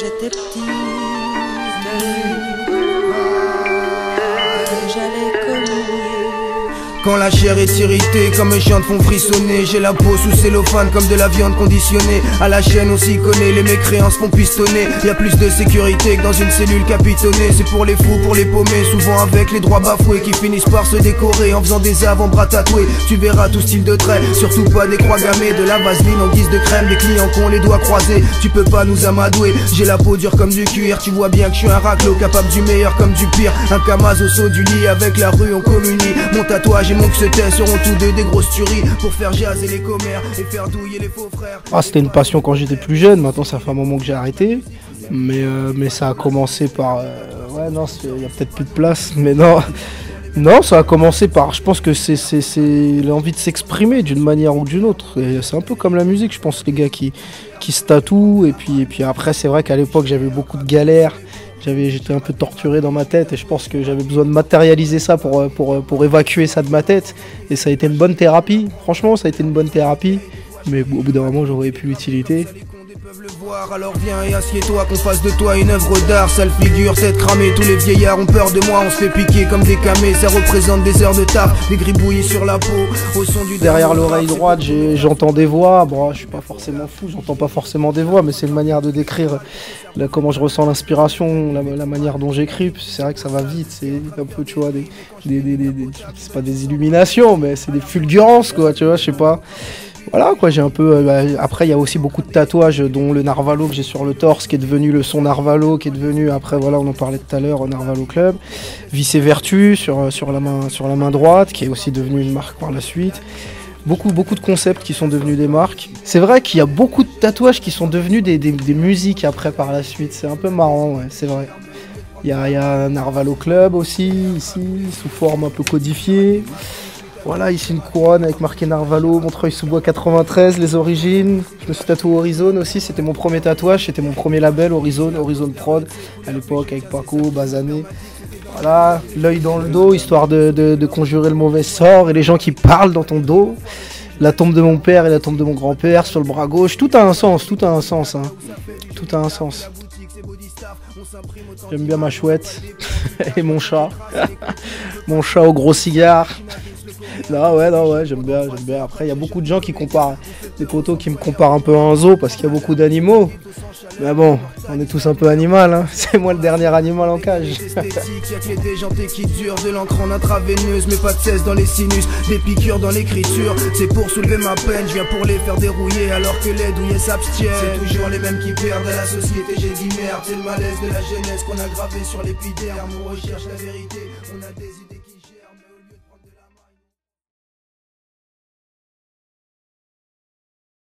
j'étais petite, j'allais communier. Quand la chair est irritée, comme mes jantes font frissonner. J'ai la peau sous cellophane comme de la viande conditionnée. À la chaîne on s'y connaît, les mécréances font pistonner. Y'a plus de sécurité que dans une cellule capitonnée. C'est pour les fous, pour les paumés, souvent avec les droits bafoués, qui finissent par se décorer en faisant des avant-bras tatoués. Tu verras tout style de trait, surtout pas des croix gammées, de la vaseline en guise de crème, des clients qui ont les doigts croisés. Tu peux pas nous amadouer, j'ai la peau dure comme du cuir. Tu vois bien que je suis un raclo, capable du meilleur comme du pire. Un Kamaz au saut du lit, avec la rue on communie. Mon tatouage et mon que seront tous deux des grosses tueries pour faire jaser les commères et faire douiller les faux frères. Ah, c'était une passion quand j'étais plus jeune, maintenant ça fait un moment que j'ai arrêté. Mais ça a commencé par... ouais non, il y a peut-être plus de place, mais non. Non, ça a commencé par... Je pense que c'est l'envie de s'exprimer d'une manière ou d'une autre. C'est un peu comme la musique, je pense, les gars qui se tatouent. Et puis après, c'est vrai qu'à l'époque, j'avais beaucoup de galères. J'étais un peu torturé dans ma tête et je pense que j'avais besoin de matérialiser ça pour évacuer ça de ma tête. Et ça a été une bonne thérapie, franchement ça a été une bonne thérapie. Mais au bout d'un moment j'aurais plus l'utilité. Alors viens et assieds-toi qu'on fasse de toi une œuvre d'art. Sale figure, tête cramée, tous les vieillards ont peur de moi. On se fait piquer comme des camés, ça représente des heures de taf. Des gribouillis sur la peau, au son du... Derrière l'oreille droite j'entends des voix. Bon, je suis pas forcément fou, j'entends pas forcément des voix, mais c'est une manière de décrire comment je ressens l'inspiration, la manière dont j'écris. C'est vrai que ça va vite, c'est un peu, tu vois, c'est pas des illuminations, mais c'est des fulgurances, quoi, tu vois, je sais pas. Voilà quoi, j'ai un peu... après il y a aussi beaucoup de tatouages, dont le Narvalo que j'ai sur le torse, qui est devenu le son Narvalo, qui est devenu, après voilà, on en parlait tout à l'heure, au Narvalo Club. Vice et Vertu sur la main droite, qui est aussi devenu une marque par la suite. Beaucoup de concepts qui sont devenus des marques. C'est vrai qu'il y a beaucoup de tatouages qui sont devenus des musiques après par la suite, c'est un peu marrant, ouais, c'est vrai. Il y a un Narvalo Club aussi, ici, sous forme un peu codifiée. Voilà, ici une couronne avec marqué Narvalo, Montreuil-sous-Bois 93, les origines. Je me suis tatoué Horizon aussi, c'était mon premier tatouage, c'était mon premier label, Horizon Prod, à l'époque avec Paco, Bazané. Voilà, l'œil dans le dos, histoire de conjurer le mauvais sort et les gens qui parlent dans ton dos. La tombe de mon père et la tombe de mon grand-père sur le bras gauche, tout a un sens, hein. Tout a un sens. J'aime bien ma chouette et mon chat. Mon chat au gros cigare. Non ouais, j'aime bien. Après, il y a beaucoup de gens qui comparent, des potos qui me comparent un peu à un zoo parce qu'il y a beaucoup d'animaux. Mais bon, on est tous un peu animal, hein. C'est moi le dernier animal en cage. Y'a des jantés qui durent, de l'encre en intraveineuse, mais pas de cesse dans les sinus, des piqûres dans l'écriture. C'est pour soulever ma peine, je viens pour les faire dérouiller alors que les douillets s'abstiennent. C'est toujours les mêmes qui perdent à la société, j'ai dit merde. C'est le malaise de la jeunesse qu'on a gravé sur l'épiderme. On recherche la vérité, on a